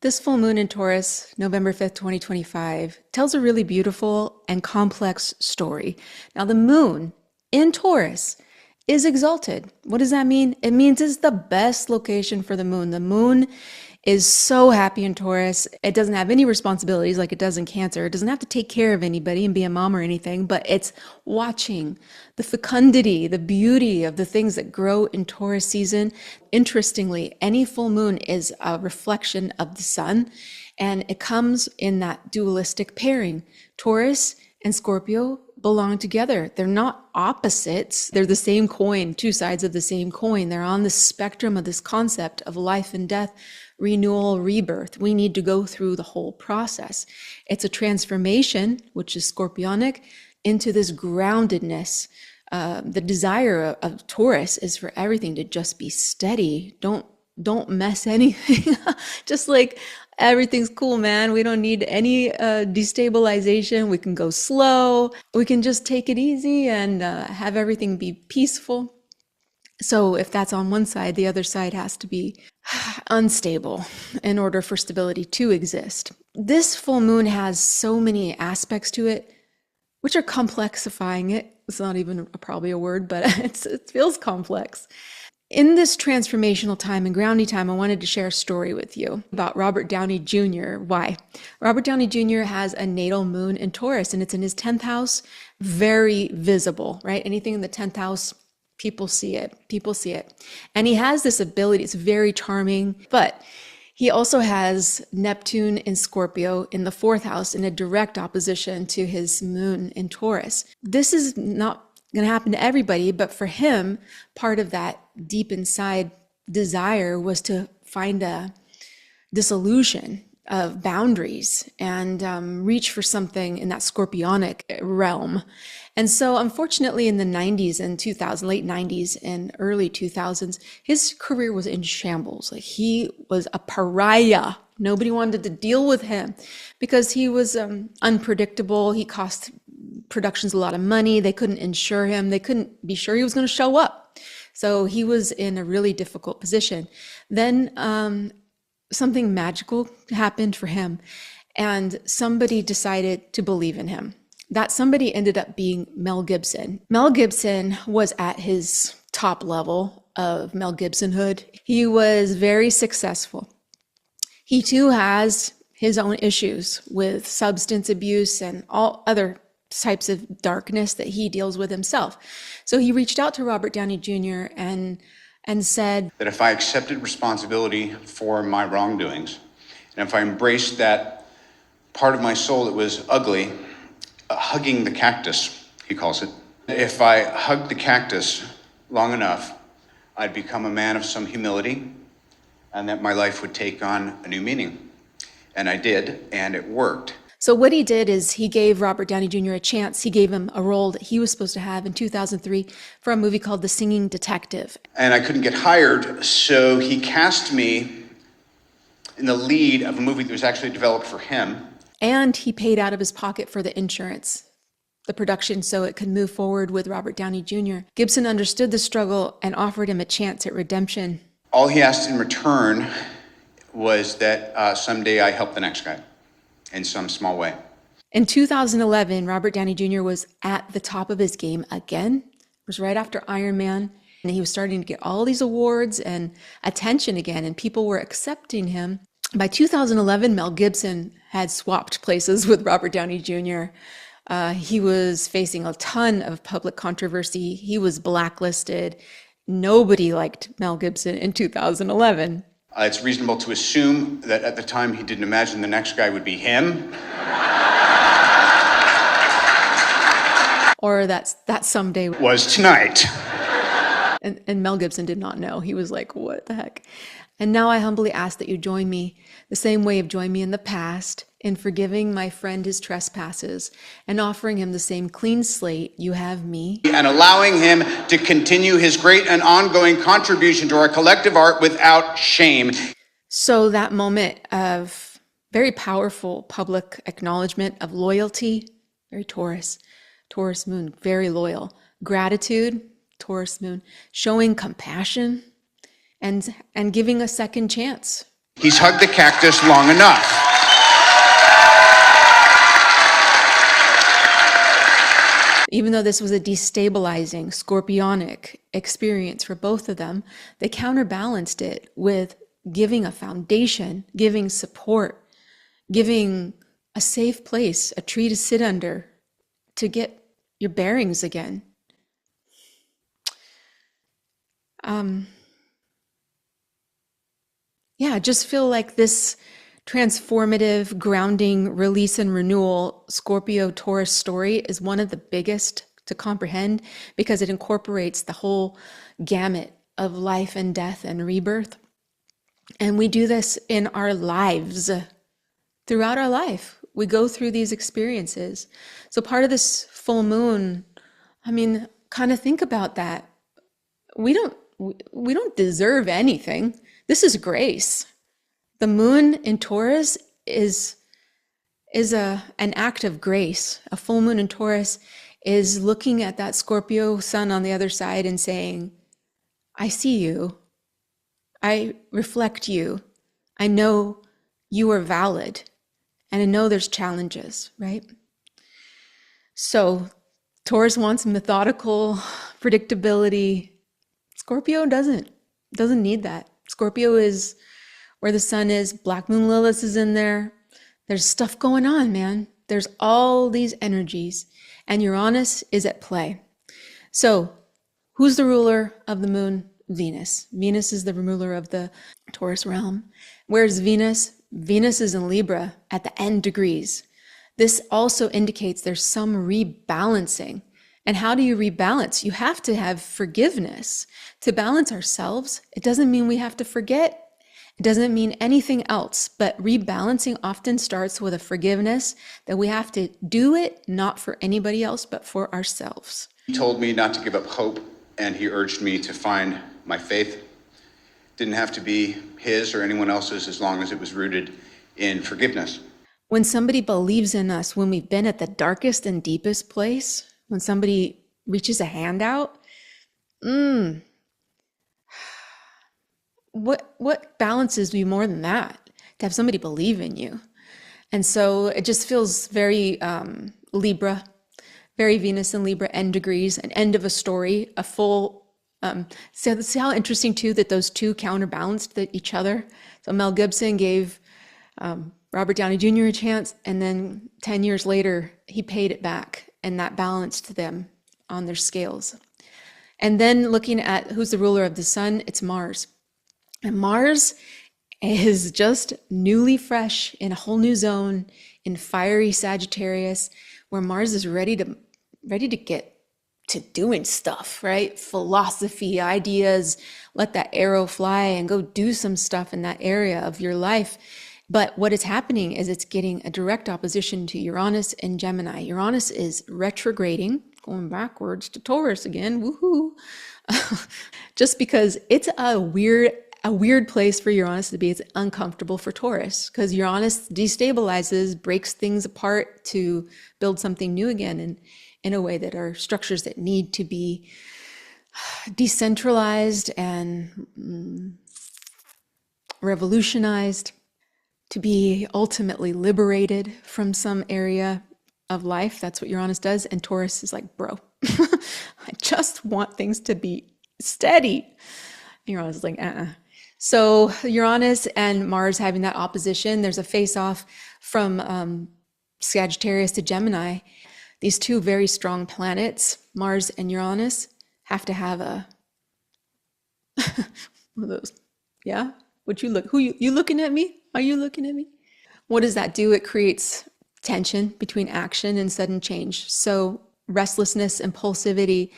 This full moon in Taurus, November 5th, 2025, tells a really beautiful and complex story. Now, the moon in Taurus is exalted. What does that mean? It means it's the best location for the moon. The moon is so happy in Taurus. It doesn't have any responsibilities like it does in Cancer. It doesn't have to take care of anybody and be a mom or anything, but it's watching the fecundity, the beauty of the things that grow in Taurus season. Interestingly, any full moon is a reflection of the sun, and it comes in that dualistic pairing. Taurus and Scorpio belong together. They're not opposites. They're the same coin, two sides of the same coin. They're on the spectrum of this concept of life and death, renewal, rebirth. We need to go through the whole process. It's a transformation, which is scorpionic, into this groundedness. The desire of Taurus is for everything to just be steady. Don't mess anything up. Just like everything's cool, man. We don't need any destabilization. We can go slow. We can just take it easy and have everything be peaceful. So if that's on one side, the other side has to be unstable in order for stability to exist. This full moon has so many aspects to it, which are complexifying it. It's not even probably a word, but it feels complex. In this transformational time and grounding time, I wanted to share a story with you about Robert Downey Jr. Why? Robert Downey Jr. has a natal moon in Taurus, and it's in his 10th house, very visible, right? Anything in the 10th house, people see it. And he has this ability, it's very charming, but he also has Neptune in Scorpio in the 4th house in a direct opposition to his moon in Taurus. This is not going to happen to everybody, but for him, part of that deep inside desire was to find a dissolution of boundaries and reach for something in that scorpionic realm. And so unfortunately in the 90s and 2000, late 90s and early 2000s, his career was in shambles. Like, he was a pariah. Nobody wanted to deal with him because he was unpredictable. He cost productions a lot of money. They couldn't insure him. They couldn't be sure he was going to show up. So he was in a really difficult position. Then something magical happened for him, and somebody decided to believe in him. That somebody ended up being Mel Gibson. Mel Gibson was at his top level of Mel Gibsonhood. He was very successful. He too has his own issues with substance abuse and all other types of darkness that he deals with himself. So he reached out to Robert Downey Jr. and said that if I accepted responsibility for my wrongdoings, and if I embraced that part of my soul that was ugly, hugging the cactus, he calls it, if I hugged the cactus long enough, I'd become a man of some humility, and that my life would take on a new meaning. And I did, and it worked. So what he did is he gave Robert Downey Jr. a chance. He gave him a role that he was supposed to have in 2003 for a movie called The Singing Detective. And I couldn't get hired, so he cast me in the lead of a movie that was actually developed for him. And he paid out of his pocket for the insurance, the production, so it could move forward with Robert Downey Jr. Gibson understood the struggle and offered him a chance at redemption. All he asked in return was that someday I help the next guy in some small way. In 2011, Robert Downey Jr. was at the top of his game again. It was right after Iron Man, and he was starting to get all these awards and attention again, and people were accepting him. By 2011, Mel Gibson had swapped places with Robert Downey Jr. He was facing a ton of public controversy. He was blacklisted. Nobody liked Mel Gibson in 2011. It's reasonable to assume that at the time he didn't imagine the next guy would be him. Or that someday was tonight. And Mel Gibson did not know. He was like, what the heck? And now I humbly ask that you join me the same way you've joined me in the past in forgiving my friend his trespasses and offering him the same clean slate you have me. And allowing him to continue his great and ongoing contribution to our collective art without shame. So that moment of very powerful public acknowledgement of loyalty, very Taurus moon, very loyal. Gratitude, Taurus moon, showing compassion, and giving a second chance. He's hugged the cactus long enough. Even though this was a destabilizing, scorpionic experience for both of them, they counterbalanced it with giving a foundation, giving support, giving a safe place, a tree to sit under, to get your bearings again. Yeah, I just feel like this transformative, grounding, release, and renewal Scorpio Taurus story is one of the biggest to comprehend because it incorporates the whole gamut of life and death and rebirth. And we do this in our lives. Throughout our life, we go through these experiences. So part of this full moon, I mean, kind of think about that. We don't deserve anything. This is grace. The moon in Taurus is an act of grace. A full moon in Taurus is looking at that Scorpio sun on the other side and saying, I see you. I reflect you. I know you are valid. And I know there's challenges, right? So Taurus wants methodical predictability. Scorpio doesn't need that. Scorpio is where the sun is. Black moon Lilith is in there. There's stuff going on, man. There's all these energies, and Uranus is at play. So who's the ruler of the moon? Venus. Venus is the ruler of the Taurus realm. Where's Venus? Venus is in Libra at the end degrees. This also indicates there's some rebalancing. And how do you rebalance? You have to have forgiveness. To balance ourselves, it doesn't mean we have to forget. It doesn't mean anything else, but rebalancing often starts with a forgiveness that we have to do it not for anybody else, but for ourselves. He told me not to give up hope, and he urged me to find my faith. Didn't have to be his or anyone else's as long as it was rooted in forgiveness. When somebody believes in us, when we've been at the darkest and deepest place, when somebody reaches a hand out, what balances you more than that? To have somebody believe in you. And so it just feels very Libra, very Venus and Libra end degrees, an end of a story, a full. So see how interesting too that those two counterbalanced each other. So Mel Gibson gave Robert Downey Jr. a chance, and then 10 years later he paid it back, and that balanced them on their scales. And then looking at who's the ruler of the sun, it's Mars. And Mars is just newly fresh in a whole new zone in fiery Sagittarius, where Mars is ready to get to doing stuff, right? Philosophy, ideas, let that arrow fly and go do some stuff in that area of your life. But what is happening is it's getting a direct opposition to Uranus and Gemini. Uranus is retrograding, going backwards to Taurus again, woohoo. Just because it's a weird place for Uranus to be. It's uncomfortable for Taurus because Uranus destabilizes, breaks things apart to build something new again, and in a way that are structures that need to be decentralized and revolutionized, to be ultimately liberated from some area of life. That's what Uranus does. And Taurus is like, bro, I just want things to be steady. Uranus is like, So Uranus and Mars having that opposition, there's a face-off from Sagittarius to Gemini. These two very strong planets, Mars and Uranus, have to have a one of those. Yeah? You looking at me? Are you looking at me? What does that do? It creates tension between action and sudden change. So restlessness, impulsivity,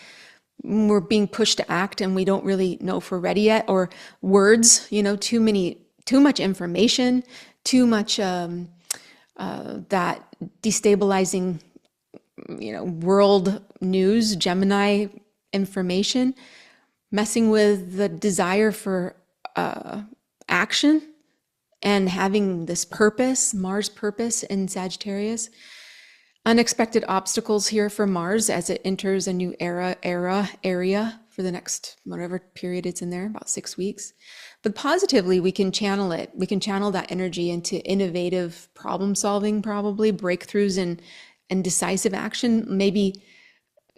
we're being pushed to act and we don't really know if we're ready yet, or words, too much information, too much that destabilizing, world news, Gemini information, messing with the desire for action and having this purpose, Mars purpose in Sagittarius. Unexpected obstacles here for Mars as it enters a new area for the next whatever period it's in there, about 6 weeks. But positively, we can channel it. We can channel that energy into innovative problem solving, probably breakthroughs and decisive action, maybe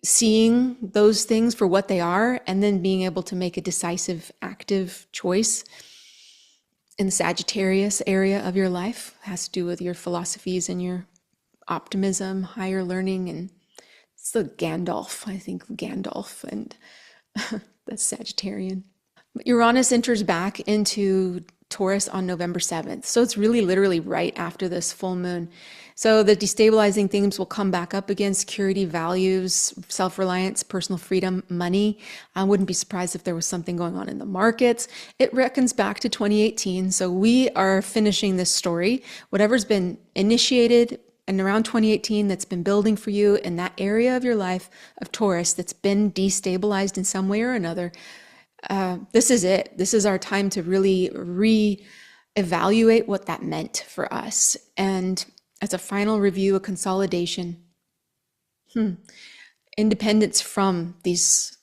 seeing those things for what they are and then being able to make a decisive, active choice. In the Sagittarius area of your life, it has to do with your philosophies and your optimism, higher learning, and it's the Gandalf, I think Gandalf, and that's Sagittarian. Uranus enters back into Taurus on November 7th. So it's really literally right after this full moon. So the destabilizing themes will come back up again: security, values, self-reliance, personal freedom, money. I wouldn't be surprised if there was something going on in the markets. It reckons back to 2018. So we are finishing this story. Whatever's been initiated and around 2018 that's been building for you in that area of your life of Taurus that's been destabilized in some way or another, this is it. This is our time to really re-evaluate what that meant for us. And as a final review, a consolidation, independence from these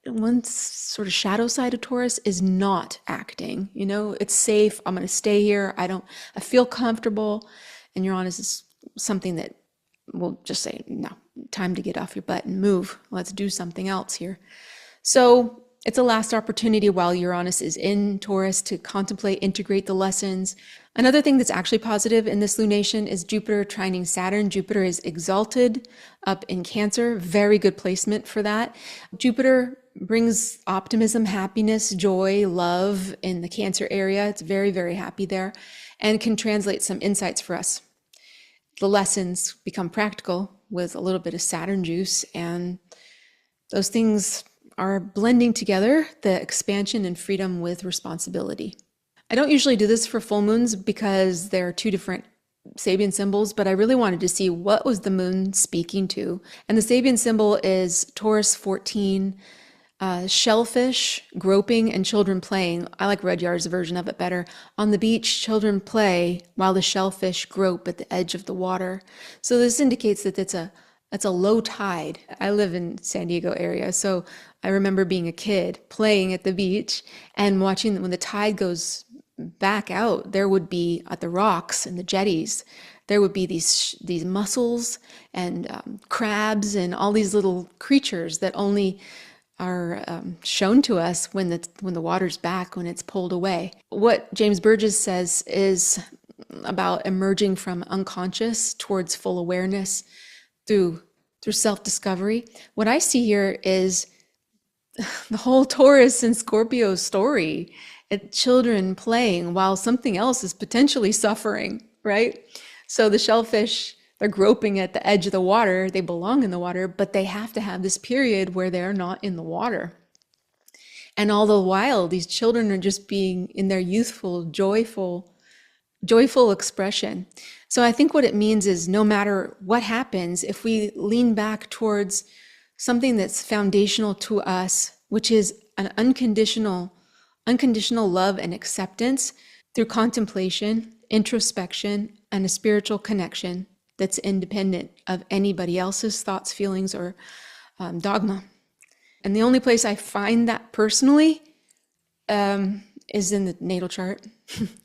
one sort of shadow side of Taurus is not acting. You know, it's safe. I'm going to stay here. I feel comfortable. And Uranus is something that will just say, no, time to get off your butt and move. Let's do something else here. So it's a last opportunity while Uranus is in Taurus to contemplate, integrate the lessons. Another thing that's actually positive in this lunation is Jupiter trining Saturn. Jupiter is exalted up in Cancer. Very good placement for that. Jupiter brings optimism, happiness, joy, love in the Cancer area. It's very, very happy there and can translate some insights for us. The lessons become practical with a little bit of Saturn juice, and those things are blending together, the expansion and freedom with responsibility. I don't usually do this for full moons because there are two different Sabian symbols, but I really wanted to see what was the moon speaking to. And the Sabian symbol is Taurus 14, shellfish, groping, and children playing. I like Rudyard's version of it better. On the beach, children play while the shellfish grope at the edge of the water. So this indicates that it's a low tide. I live in San Diego area, so I remember being a kid playing at the beach and watching when the tide goes back out, there would be at the rocks and the jetties, there would be these mussels and crabs and all these little creatures that only are shown to us when the water's back, when it's pulled away. What James Burgess says is about emerging from unconscious towards full awareness through self-discovery. What I see here is the whole Taurus and Scorpio story. Children playing while something else is potentially suffering, right? So the shellfish, they're groping at the edge of the water. They belong in the water, but they have to have this period where they're not in the water. And all the while, these children are just being in their youthful, joyful expression. So I think what it means is no matter what happens, if we lean back towards something that's foundational to us, which is an unconditional love and acceptance through contemplation, introspection, and a spiritual connection that's independent of anybody else's thoughts, feelings, or dogma. And the only place I find that personally is in the natal chart,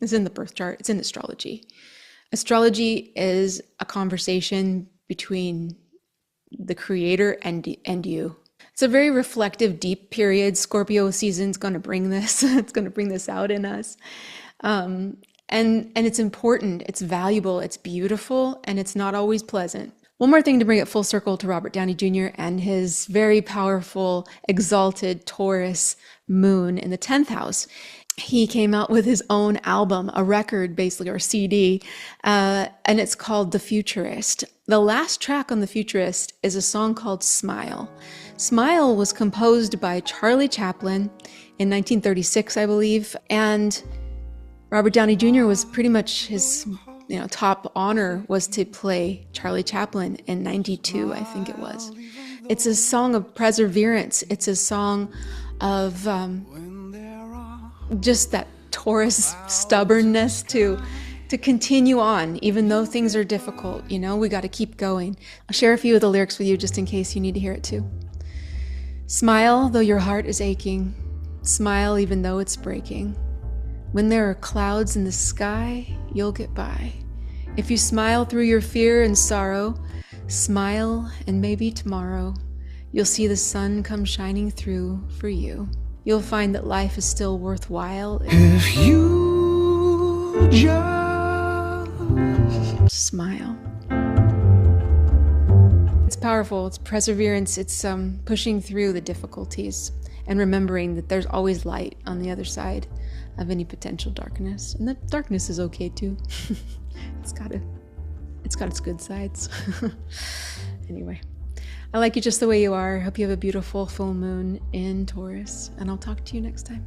is in the birth chart, it's in astrology. Astrology is a conversation between the creator and you. It's a very reflective, deep period. Scorpio season's going to bring this. It's going to bring this out in us. And it's important, it's valuable, it's beautiful, and it's not always pleasant. One more thing to bring it full circle to Robert Downey Jr. and his very powerful, exalted Taurus moon in the 10th house. He came out with his own album, a record basically, or CD, and it's called The Futurist. The last track on The Futurist is a song called Smile. Smile was composed by Charlie Chaplin in 1936, I believe, and Robert Downey Jr. was pretty much his top honor was to play Charlie Chaplin in 92, I think it was. It's a song of perseverance. It's a song of just that Taurus stubbornness to continue on, even though things are difficult. We got to keep going. I'll share a few of the lyrics with you just in case you need to hear it too. Smile, though your heart is aching. Smile even though it's breaking. When there are clouds in the sky, you'll get by. If you smile through your fear and sorrow, smile and maybe tomorrow you'll see the sun come shining through for you. You'll find that life is still worthwhile if you just smile. It's powerful, it's perseverance, it's pushing through the difficulties and remembering that there's always light on the other side of any potential darkness. And that darkness is okay too. It's got its good sides. Anyway, I like you just the way you are. Hope you have a beautiful full moon in Taurus, and I'll talk to you next time.